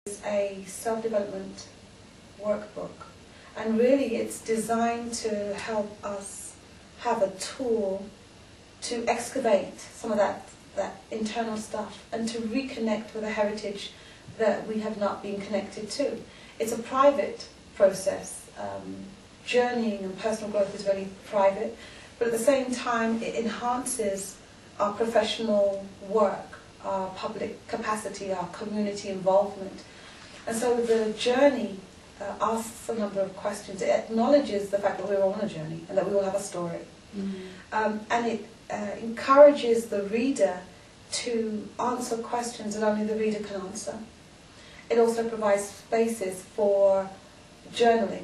is a self-development workbook, and really it's designed to help us have a tool to excavate some of that internal stuff and to reconnect with a heritage that we have not been connected to. It's a private process. Journeying and personal growth is very private, but at the same time it enhances our professional work, our public capacity, our community involvement. And so the journey asks a number of questions. It acknowledges the fact that we're all on a journey and that we all have a story. And it encourages the reader to answer questions that only the reader can answer. It also provides spaces for journaling.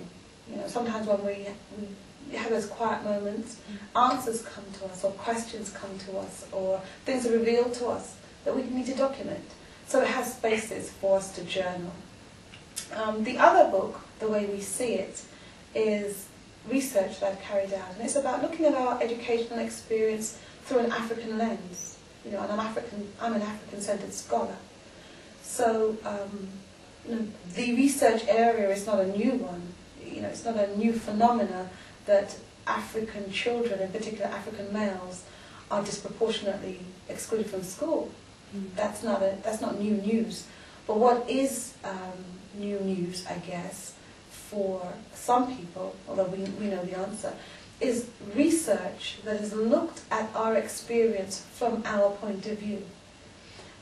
You know, sometimes when we have those quiet moments, answers come to us, or questions come to us, or things are revealed to us that we need to document. So it has spaces for us to journal. The other book, The Way We See It, is research that I've carried out, and it's about looking at our educational experience through an African lens. You know, and I'm an African-centered scholar. So you know, the research area is not a new one. You know, it's not a new phenomena that African children, in particular African males, are disproportionately excluded from school. That's not new news. But what is new news, I guess, for some people, although we know the answer, is research that has looked at our experience from our point of view.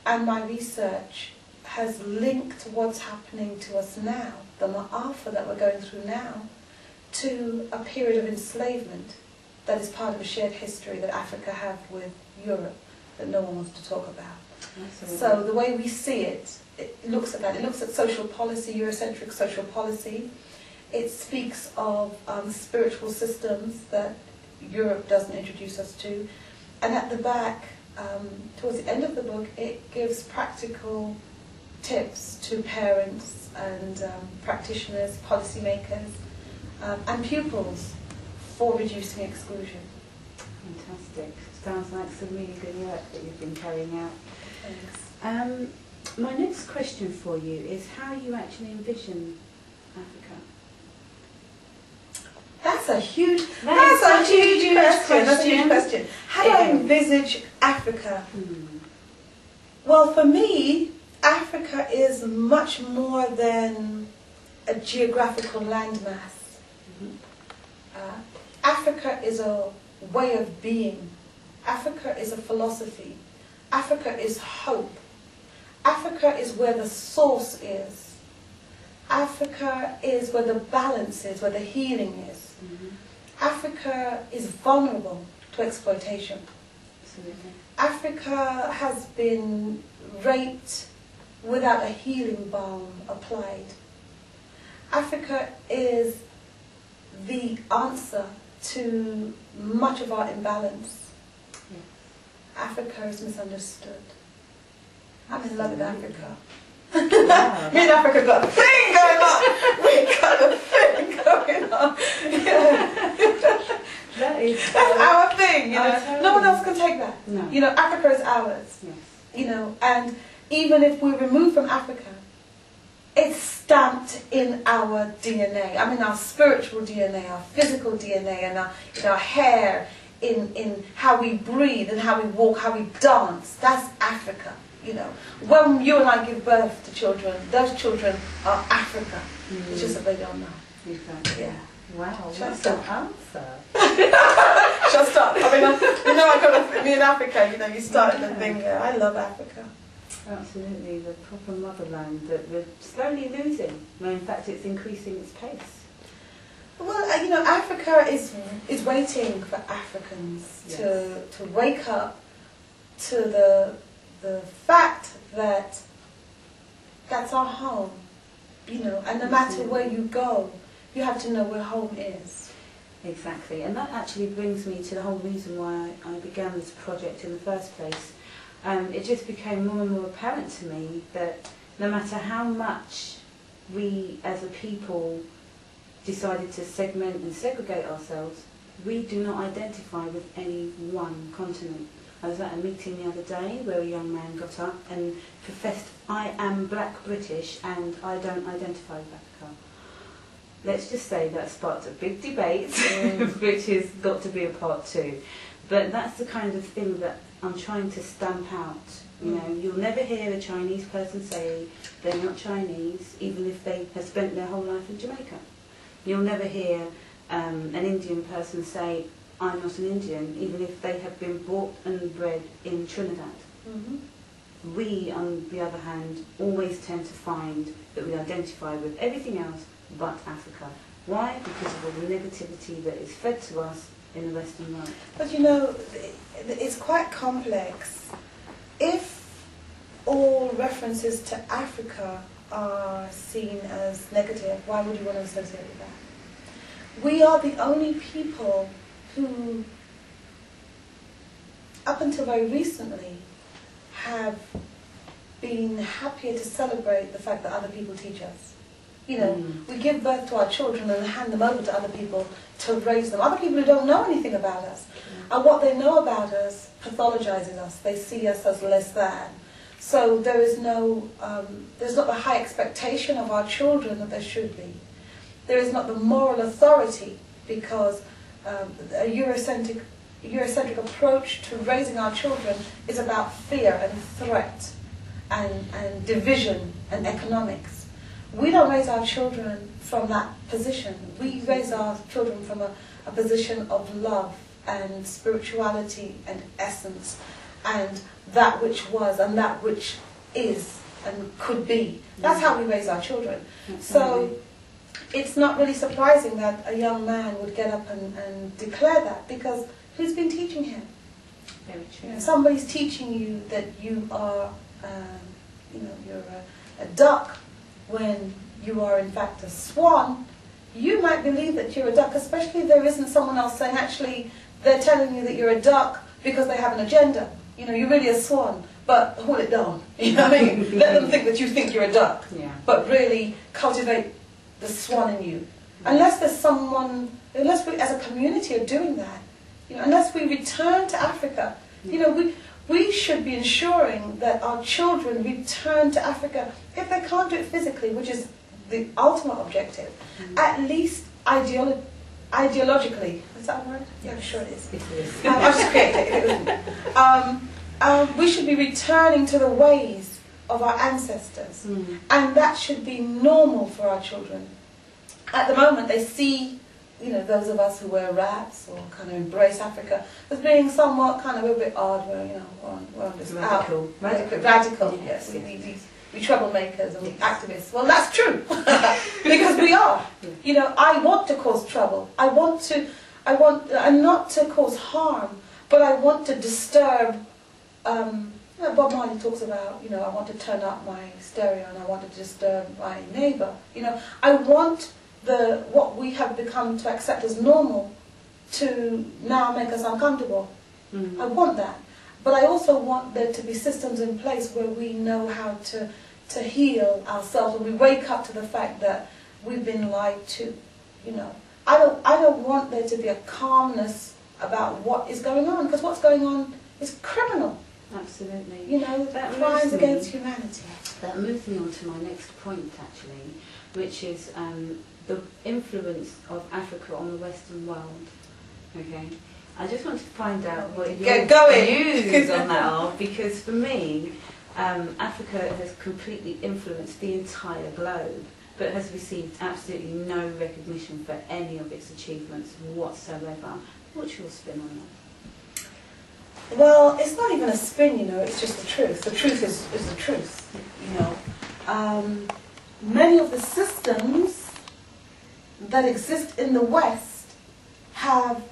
And my research has linked what's happening to us now, the ma'afa that we're going through now, to a period of enslavement that is part of a shared history that Africa have with Europe that no one wants to talk about. Absolutely. So the way we see it, it looks at that. It looks at social policy, Eurocentric social policy. It speaks of spiritual systems that Europe doesn't introduce us to. And at the back, towards the end of the book, it gives practical tips to parents and practitioners, policymakers, and pupils for reducing exclusion. Fantastic. Sounds like some really good work that you've been carrying out. Thanks. My next question for you is how you actually envision Africa. That's a huge question. How do I envisage Africa? Well, for me, Africa is much more than a geographical landmass. Africa is a way of being. Africa is a philosophy. Africa is hope. Africa is where the source is. Africa is where the balance is, where the healing is. Africa is vulnerable to exploitation. Absolutely. Africa has been raped without a healing balm applied. Africa is the answer to much of our imbalance. Yes. Africa is misunderstood. I'm in love with Africa. Wow. Me and Africa got a thing going on. We got a thing going on. Yeah. That's our thing. You know, no one else can take that. No. You know, Africa is ours. Yes. You know, and even if we remove from Africa, it's stamped in our DNA. I mean, our spiritual DNA, our physical DNA, and our hair, in how we breathe and how we walk, how we dance. That's Africa. You know, when you and I give birth to children, those children are Africa. It's just that they don't know. Exactly. Yeah. Wow, Shall I what's the start? answer? Shall I start? I mean, I got me in Africa. You know, you started the thing there. I love Africa. Absolutely, the proper motherland that we're slowly losing. No, in fact, it's increasing its pace. Well, you know, Africa is waiting for Africans to wake up to the fact that that's our home. You know, and no matter where you go, you have to know where home is. Exactly, and that actually brings me to the whole reason why I began this project in the first place. It just became more and more apparent to me that no matter how much we as a people decided to segment and segregate ourselves, we do not identify with any one continent. I was at a meeting the other day where a young man got up and professed, "I am black British and I don't identify with Africa." Let's just say that sparked a big debate, which has got to be a part 2. But that's the kind of thing that I'm trying to stamp out. You know, you'll never hear a Chinese person say they're not Chinese, even if they have spent their whole life in Jamaica. You'll never hear an Indian person say, "I'm not an Indian," even if they have been brought and bred in Trinidad. We, on the other hand, always tend to find that we identify with everything else but Africa. Why? Because of all the negativity that is fed to us in the Western world. But you know, it's quite complex. If all references to Africa are seen as negative, why would you want to associate with that? We are the only people who, up until very recently, have been happier to celebrate the fact that other people teach us. You know, we give birth to our children and hand them over to other people to raise them. Other people who don't know anything about us. And what they know about us pathologizes us. They see us as less than. So there is no, there's not the high expectation of our children that there should be. There is not the moral authority, because a Eurocentric approach to raising our children is about fear and threat and division and economics. We don't raise our children from that position. We raise our children from a position of love and spirituality and essence and that which was and that which is and could be. That's how we raise our children. So it's not really surprising that a young man would get up and declare that, because who's been teaching him? Very true. You know, somebody's teaching you that you are, you're a duck when you are in fact a swan. You might believe that you're a duck, especially if there isn't someone else saying, actually, they're telling you that you're a duck because they have an agenda. You know, you're really a swan, but hold it down. You know what I mean? Let them think that you think you're a duck, but really cultivate the swan in you. Unless there's someone, unless we as a community are doing that, you know, unless we return to Africa, you know, we should be ensuring that our children return to Africa, if they can't do it physically, which is the ultimate objective, at least ideologically. Is that a word? Yeah, I'm sure it is. I'll just create it. We should be returning to the ways of our ancestors, and that should be normal for our children. At the moment, they see, you know, those of us who wear wraps or kind of embrace Africa as being somewhat kind of a bit odd. We're, you know, we're on this radical. Yes, we troublemakers and we activists. Well, that's true because we are. You know, I want to cause trouble. I want and not to cause harm, but I want to disturb. You know, Bob Marley talks about, you know, I want to turn up my stereo and I want to disturb my neighbour. You know, I want what we have become to accept as normal to now make us uncomfortable. I want that. But I also want there to be systems in place where we know how to heal ourselves, and we wake up to the fact that we've been lied to. You know, I don't want there to be a calmness about what is going on, because what's going on is criminal. Absolutely. You know, crimes against humanity. That moves me on to my next point, actually, which is the influence of Africa on the Western world. Okay, I just want to find out what your views on that are, because for me, Africa has completely influenced the entire globe, but has received absolutely no recognition for any of its achievements whatsoever. What's your spin on that? Well, it's not even a spin, you know, it's just the truth. The truth is the truth, you know. Many of the systems that exist in the West have